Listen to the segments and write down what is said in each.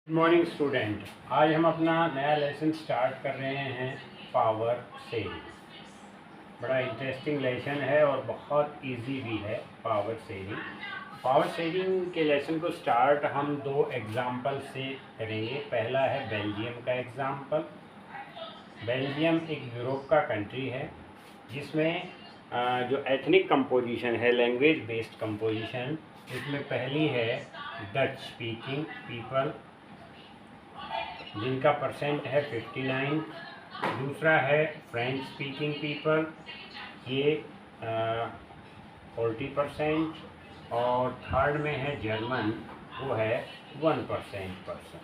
Good morning student. आज हम अपना नया लेसन स्टार्ट कर रहे हैं पावर सेविंग। बड़ा इंटरेस्टिंग लेसन है और बहुत इजी भी है पावर सेविंग। पावर सेविंग के लेसन को स्टार्ट हम दो एग्जाम्पल से करेंगे। पहला है बेल्जियम का एग्जाम्पल। बेल्जियम एक यूरोप का कंट्री है जिसमें जो एथनिक कंपोजिशन है, लैंग्वेज बेस्ड कंपोजिशन, इसमें पहली है डच स्पीकिंग पीपल जिनका परसेंट है 59। दूसरा है फ्रेंच स्पीकिंग पीपल, ये 40%। और थर्ड में है जर्मन, वो है 1% पर्सन।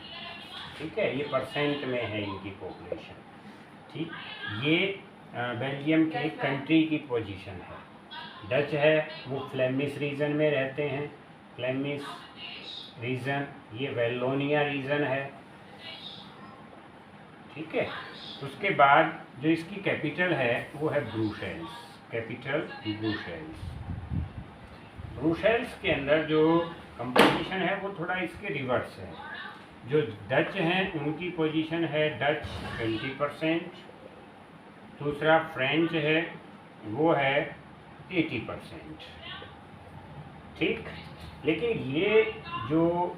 ठीक है, ये परसेंट में है इनकी पॉपुलेशन। ठीक, ये बेल्जियम के कंट्री की पोजीशन है। डच है वो फ्लेमिश रीजन में रहते हैं। फ्लेमिश रीजन ये वेलोनिया रीजन है। ठीक है, उसके बाद जो इसकी कैपिटल है वो है ब्रुसेल्स। Capital Brussels. ब्रुसेल्स के अंदर जो कंपोजिशन है वो थोड़ा इसके रिवर्स है। जो डच हैं उनकी पोजीशन है डच 20%। दूसरा फ्रेंच है वो है 80%। ठीक, लेकिन ये जो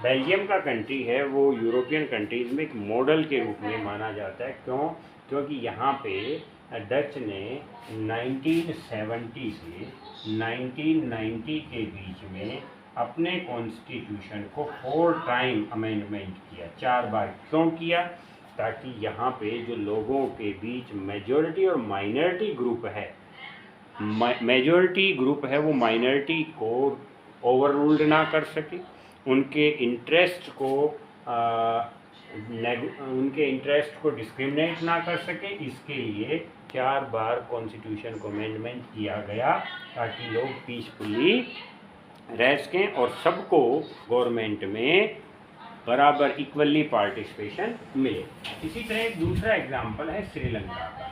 बेल्जियम का कंट्री है वो यूरोपियन कंट्रीज़ में एक मॉडल के रूप में माना जाता है। क्यों? क्योंकि यहाँ पे डच ने 1970 से 1990 के बीच में अपने कॉन्स्टिट्यूशन को 4 टाइम अमेंडमेंट किया, 4 बार। क्यों किया? ताकि यहाँ पे जो लोगों के बीच मेजॉरिटी और माइनॉरिटी ग्रुप है, मेजॉरिटी ग्रुप है वो माइनॉरिटी को ओवर रूल्ड ना कर सके, उनके इंटरेस्ट को डिस्क्रिमिनेट ना कर सके। इसके लिए 4 बार कॉन्स्टिट्यूशन को अमेंडमेंट किया गया ताकि लोग पीसफुली रह सकें और सबको गवर्नमेंट में बराबर इक्वली पार्टिसिपेशन मिले। इसी तरह एक दूसरा एग्जाम्पल है श्रीलंका का।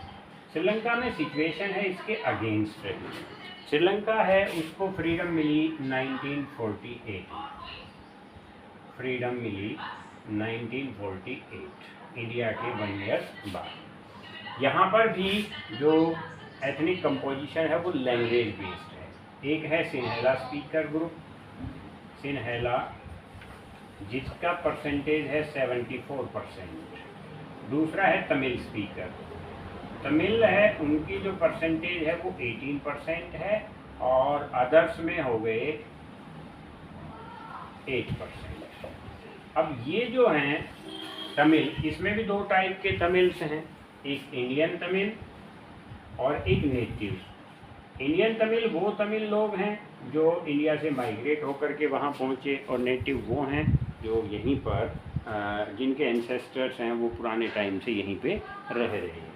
श्रीलंका में सिचुएशन है इसके अगेंस्ट रही। श्रीलंका है उसको फ्रीडम मिली 1948। फ्रीडम मिली 1948, इंडिया के 1 ईयर बाद। यहाँ पर भी जो एथनिक कंपोजिशन है वो लैंग्वेज बेस्ड है। एक है सिन्हेला स्पीकर ग्रुप, सिन्हेला, जिसका परसेंटेज है 74%। दूसरा है तमिल स्पीकर। तमिल है, उनकी जो परसेंटेज है वो 18% है और अदर्स में हो गए 8%। अब ये जो हैं तमिल, इसमें भी 2 टाइप के तमिल्स हैं, एक इंडियन तमिल और एक नेटिव। इंडियन तमिल वो तमिल लोग हैं जो इंडिया से माइग्रेट होकर के वहाँ पहुँचे, और नेटिव वो हैं जो यहीं पर जिनके एंसेस्टर्स हैं वो पुराने टाइम से यहीं पे रह रहे हैं।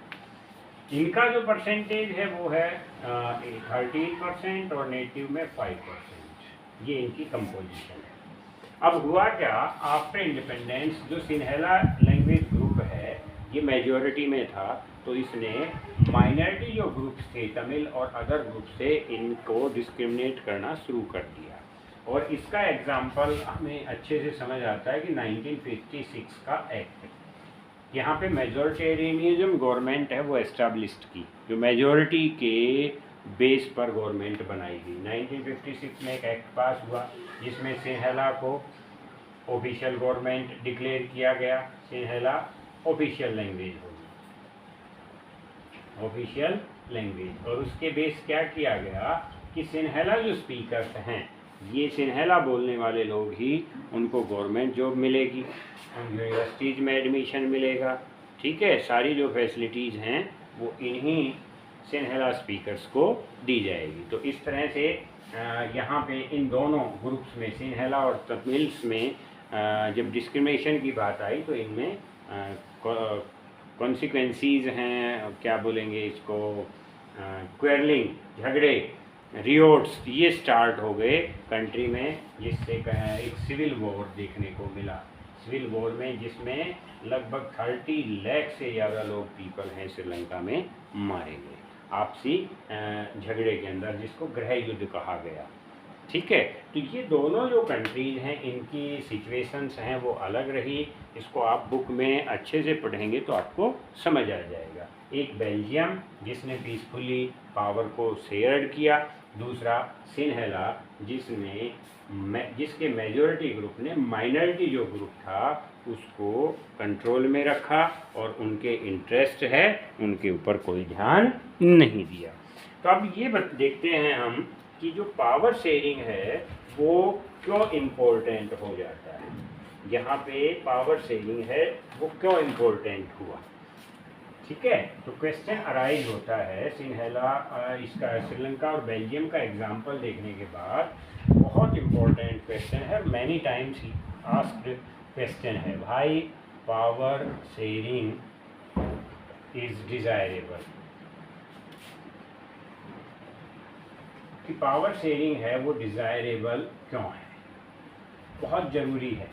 इनका जो परसेंटेज है वो है 13% और नेटिव में 5%। ये इनकी कंपोजिशन है। अब हुआ क्या, आफ्टर इंडिपेंडेंस जो सिन्हेला लैंग्वेज ग्रुप है ये मेजॉरिटी में था, तो इसने माइनॉरिटी जो ग्रुप्स थे तमिल और अदर ग्रुप से इनको डिस्क्रिमिनेट करना शुरू कर दिया। और इसका एग्जाम्पल हमें अच्छे से समझ आता है कि 1956 का एक्ट। यहाँ पे मेजॉरिटेरियनिज्म गवर्नमेंट है वो एस्टैब्लिश्ड की, जो मेजॉरिटी के बेस पर गवर्नमेंट बनाई गई। 1956 में एक एक्ट पास हुआ जिसमें सिन्हेला को ऑफिशियल गवर्नमेंट डिक्लेयर किया गया। सिन्हेला ऑफिशियल लैंग्वेज होगी, ऑफिशियल लैंग्वेज। और उसके बेस क्या किया गया कि सिन्हेला जो स्पीकर्स हैं, ये सिन्हेला बोलने वाले लोग ही उनको गवर्नमेंट जॉब मिलेगी, यूनिवर्सिटीज़ में एडमिशन मिलेगा। ठीक है, सारी जो फैसिलिटीज़ हैं वो इन्हीं सिन्हेला स्पीकर्स को दी जाएगी। तो इस तरह से यहाँ पे इन दोनों ग्रुप्स में, सिन्हेला और तमिल्स में, जब डिस्क्रिमिनेशन की बात आई तो इनमें कॉन्सिक्वेंसीज हैं, क्या बोलेंगे इसको, क्वेरलिंग, झगड़े, रियोट्स, ये स्टार्ट हो गए कंट्री में, जिससे एक सिविल वॉर देखने को मिला। सिविल वॉर में जिसमें लगभग 30 लाख से ज़्यादा लोग पीपल हैं श्रीलंका में मारे गए आपसी झगड़े के अंदर, जिसको गृह युद्ध कहा गया। ठीक है। तो ये दोनों जो कंट्रीज़ हैं इनकी सिचुएशंस हैं वो अलग रही। इसको आप बुक में अच्छे से पढ़ेंगे तो आपको समझ आ जाएगा। एक बेल्जियम जिसने पीसफुली पावर को शेयर किया, दूसरा सिनहेला जिसके मेजॉरिटी ग्रुप ने माइनॉरिटी जो ग्रुप था उसको कंट्रोल में रखा और उनके इंटरेस्ट है उनके ऊपर कोई ध्यान नहीं दिया। तो अब ये देखते हैं हम कि जो पावर शेयरिंग है वो क्यों इम्पोर्टेंट हो जाता है। यहाँ पे पावर शेयरिंग है वो क्यों इम्पोर्टेंट हुआ। ठीक है, तो क्वेश्चन अराइज होता है सिनहेला इसका श्रीलंका और बेल्जियम का एग्जाम्पल देखने के बाद। बहुत इम्पोर्टेंट क्वेश्चन है, मैनी टाइम्स आस्क्ड क्वेश्चन है भाई, पावर शेयरिंग इज डिजायरेबल, कि पावर शेयरिंग है वो डिज़ायरेबल क्यों है, बहुत ज़रूरी है।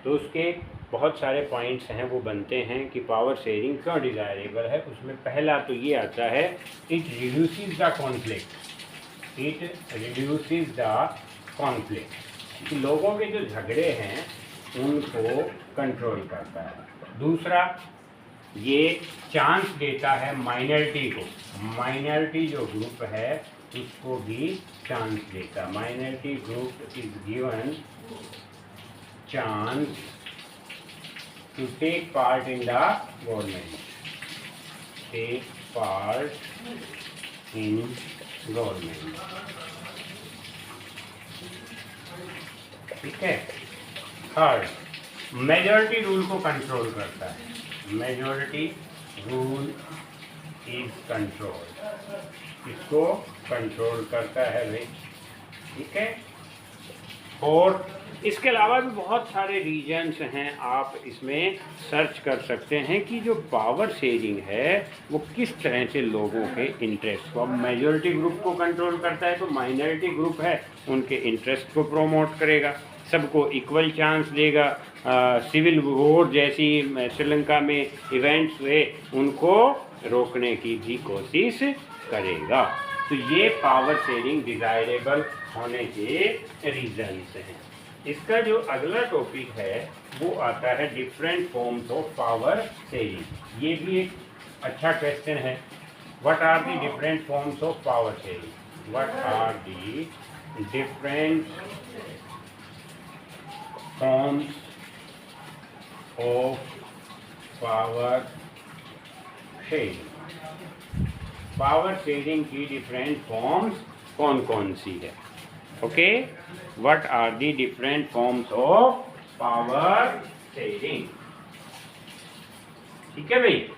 तो उसके बहुत सारे पॉइंट्स हैं वो बनते हैं कि पावर शेयरिंग क्यों डिज़ायरेबल है। उसमें पहला तो ये आता है, it reduces the conflict, it reduces the conflict, कि लोगों के जो झगड़े हैं उनको कंट्रोल करता है। दूसरा, ये चांस देता है माइनॉरिटी को, माइनॉरिटी जो ग्रुप है उसको भी चांस देता। Minority group is given chance to take part in the government, take part in government. ठीक है। थर्ड, मेजॉरिटी रूल को कंट्रोल करता है, मेजॉरिटी रूल इज कंट्रोल, इसको कंट्रोल करता है भाई। ठीक है। और इसके अलावा भी बहुत सारे रीजन्स हैं, आप इसमें सर्च कर सकते हैं कि जो पावर शेयरिंग है वो किस तरह से लोगों के इंटरेस्ट को, अब मेजॉरिटी ग्रुप को कंट्रोल करता है तो माइनॉरिटी ग्रुप है उनके इंटरेस्ट को प्रोमोट करेगा, सबको इक्वल चांस देगा। सिविल वॉर जैसी श्रीलंका में इवेंट्स हुए उनको रोकने की भी कोशिश करेगा। तो ये पावर शेयरिंग डिजायरेबल होने के रीजन्स हैं। इसका जो अगला टॉपिक है वो आता है different forms of power sharing. ये भी एक अच्छा क्वेश्चन है। What are the different forms of power sharing, what are the different forms of power sharing. Power sharing की डिफरेंट फॉर्म्स कौन कौन सी है। Okay, what are the different forms of power sharing. ठीक है भाई।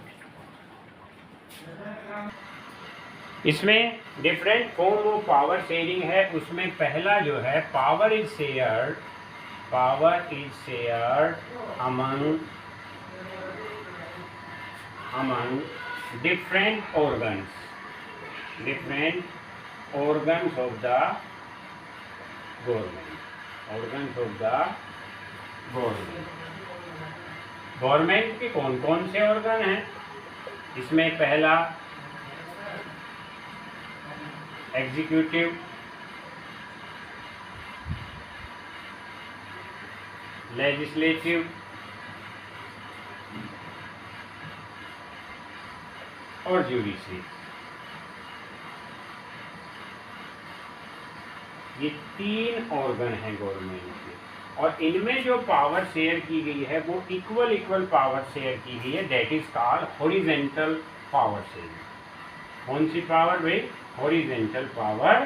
इसमें different form of power sharing है, उसमें पहला जो है power is shared, power is shared among different organs, different organs of the government, organs of the government। Government के कौन कौन से ऑर्गन हैं, इसमें पहला एग्जीक्यूटिव, लेजिस्लेटिव और जुडिशरी। ये तीन ऑर्गन हैं गवर्नमेंट के, और इनमें जो पावर शेयर की गई है वो इक्वल पावर शेयर की गई है, that is called horizontal power sharing. कौन सी पावर भाई, हॉरिजेंटल पावर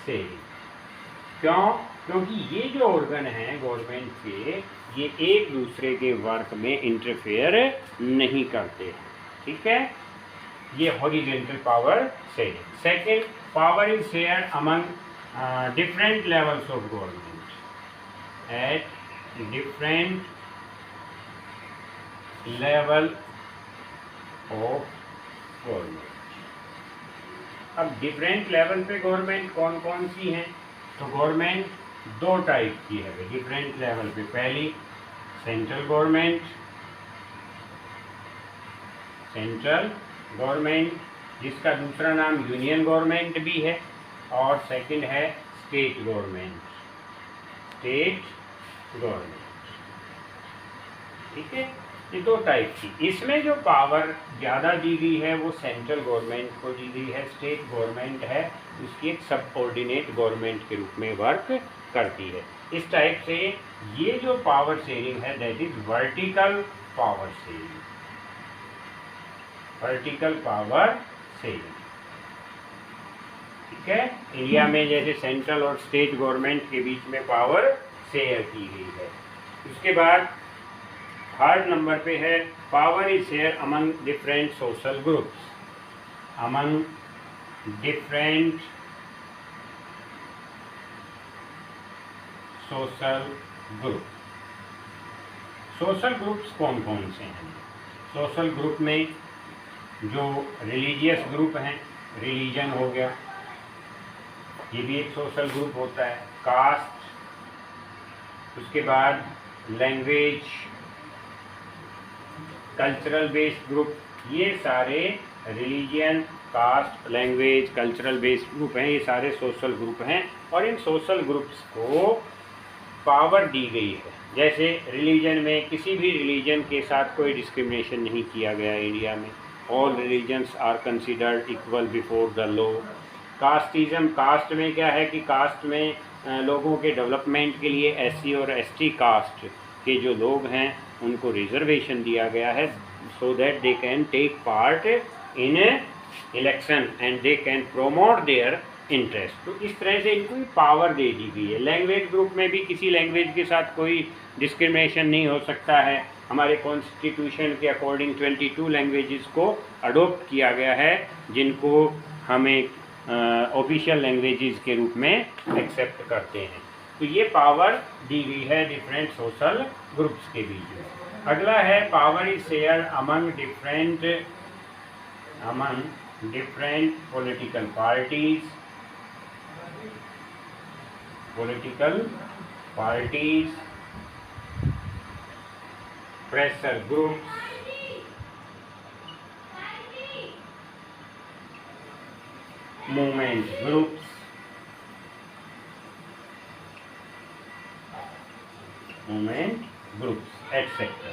शेयरिंग। क्यों, क्योंकि ये जो ऑर्गन हैं गवर्नमेंट के ये एक दूसरे के वर्क में इंटरफेयर नहीं करते हैं। ठीक है, ये horizontal power sharing. Second, power is shared among different levels of government, at different level of government। अब डिफरेंट लेवल पे गवर्नमेंट कौन कौन सी हैं, तो गवर्नमेंट दो टाइप की है डिफरेंट लेवल पे। पहली सेंट्रल गवर्नमेंट, सेंट्रल गवर्नमेंट जिसका दूसरा नाम यूनियन गवर्नमेंट भी है, और सेकंड है स्टेट गवर्नमेंट, ठीक है। ये दो टाइप की, इसमें जो पावर ज़्यादा दी गई है वो सेंट्रल गवर्नमेंट को दी गई है। स्टेट गवर्नमेंट है उसकी एक सबऑर्डिनेट गवर्नमेंट के रूप में वर्क करती है। इस टाइप से ये जो पावर शेयरिंग है that is vertical power sharing, vertical power sharing, ठीक है। इंडिया में जैसे सेंट्रल और स्टेट गवर्नमेंट के बीच में पावर शेयर की गई है। उसके बाद थर्ड नंबर पे है power is share among different social groups, among different social group. Social groups कौन कौन से हैं? सोशल ग्रुप में जो रिलीजियस ग्रुप हैं, रिलीजन हो गया, ये भी एक सोशल ग्रुप होता है। कास्ट, उसके बाद लैंग्वेज, कल्चरल बेस्ड ग्रुप, ये सारे religion, caste, language, cultural based group हैं, ये सारे सोशल ग्रुप हैं। और इन सोशल ग्रुप्स को पावर दी गई है। जैसे रिलीजन में किसी भी रिलीजन के साथ कोई डिस्क्रिमिनेशन नहीं किया गया इंडिया में, all religions are considered equal before the law. Casteism, caste में क्या है कि कास्ट में लोगों के डेवलपमेंट के लिए एससी और एसटी कास्ट के जो लोग हैं उनको रिजर्वेशन दिया गया है so that they can take part in election and they can promote their interest. तो इस तरह से इनको पावर दे दी गई है। लैंग्वेज ग्रुप में भी किसी लैंग्वेज के साथ कोई डिस्क्रिमिनेशन नहीं हो सकता है। हमारे कॉन्स्टिट्यूशन के अकॉर्डिंग 22 लैंग्वेजेस को अडोप्ट किया गया है जिनको हमें ऑफिशियल लैंग्वेजेस के रूप में एक्सेप्ट करते हैं। तो ये पावर दी गई है डिफरेंट सोशल ग्रुप्स के बीच में। अगला है power is share among different political parties, pressure groups, movement groups, etcetera.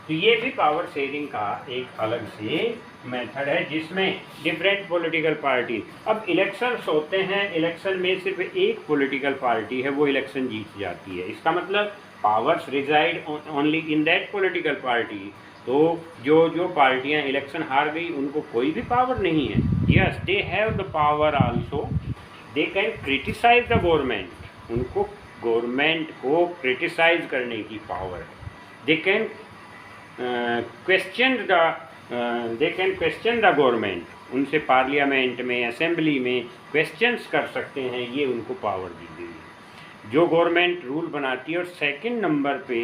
तो ये भी पावर शेयरिंग का एक अलग से मेथड है जिसमें डिफरेंट पॉलिटिकल पार्टी, अब इलेक्शंस होते हैं, इलेक्शन में सिर्फ एक पॉलिटिकल पार्टी है वो इलेक्शन जीत जाती है, इसका मतलब powers reside only in that political party. तो जो पार्टियां इलेक्शन हार गई उनको कोई भी पावर नहीं है। Yes, they have the power also, they can criticise the government, उनको गवर्नमेंट को क्रिटिसाइज करने की पावर है। They can question the government, उनसे पार्लियामेंट में, असेंबली में क्वेश्चंस कर सकते हैं, ये उनको पावर दी गई है। जो गवर्नमेंट रूल बनाती है और सेकंड नंबर पे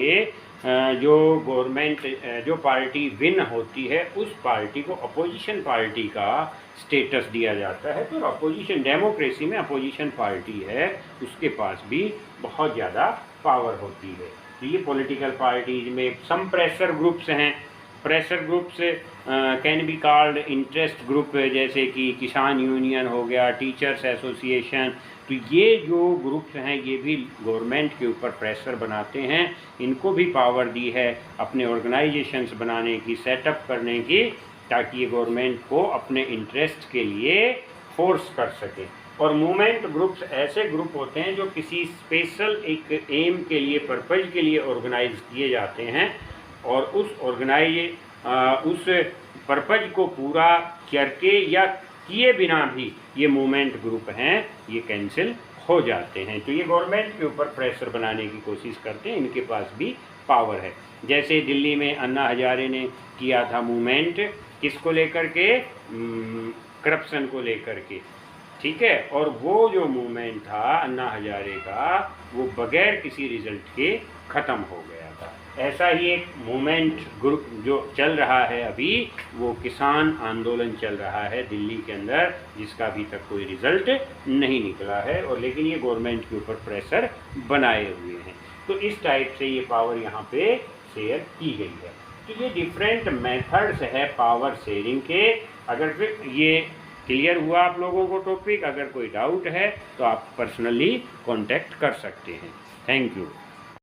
जो पार्टी विन होती है उस पार्टी को अपोजिशन पार्टी का स्टेटस दिया जाता है। तो अपोजिशन, डेमोक्रेसी में अपोजिशन पार्टी है उसके पास भी बहुत ज़्यादा पावर होती है। तो ये पॉलिटिकल पार्टीज में सम प्रेशर ग्रुप्स हैं। Pressure groups can be called interest group, जैसे कि किसान यूनियन हो गया, टीचर्स एसोसिएशन। तो ये जो ग्रुप्स हैं ये भी गवर्नमेंट के ऊपर प्रेशर बनाते हैं, इनको भी पावर दी है अपने ऑर्गेनाइजेशंस बनाने की, सेटअप करने की, ताकि ये गवर्नमेंट को अपने इंटरेस्ट के लिए फोर्स कर सके। और मूवमेंट ग्रुप्स ऐसे ग्रुप होते हैं जो किसी स्पेशल एक एम के लिए, पर्पज़ के लिए ऑर्गेनाइज किए जाते हैं और उस पर्पज़ को पूरा करके या किए बिना भी ये मूवमेंट ग्रुप हैं ये कैंसिल हो जाते हैं। तो ये गवर्नमेंट के ऊपर प्रेशर बनाने की कोशिश करते हैं, इनके पास भी पावर है। जैसे दिल्ली में अन्ना हजारे ने किया था मूवमेंट, किसको लेकर के? करप्शन को लेकर के, ठीक है। और वो जो मूवमेंट था अन्ना हजारे का वो बगैर किसी रिजल्ट के ख़त्म हो गया था। ऐसा ही एक मूवमेंट ग्रुप जो चल रहा है अभी, वो किसान आंदोलन चल रहा है दिल्ली के अंदर, जिसका अभी तक कोई रिजल्ट नहीं निकला है, और लेकिन ये गवर्नमेंट के ऊपर प्रेशर बनाए हुए हैं। तो इस टाइप से ये पावर यहाँ पे शेयर की गई है। तो ये डिफरेंट मेथड्स है पावर शेयरिंग के। अगर फिर ये क्लियर हुआ आप लोगों को टॉपिक? अगर कोई डाउट है तो आप पर्सनली कांटेक्ट कर सकते हैं। Thank you.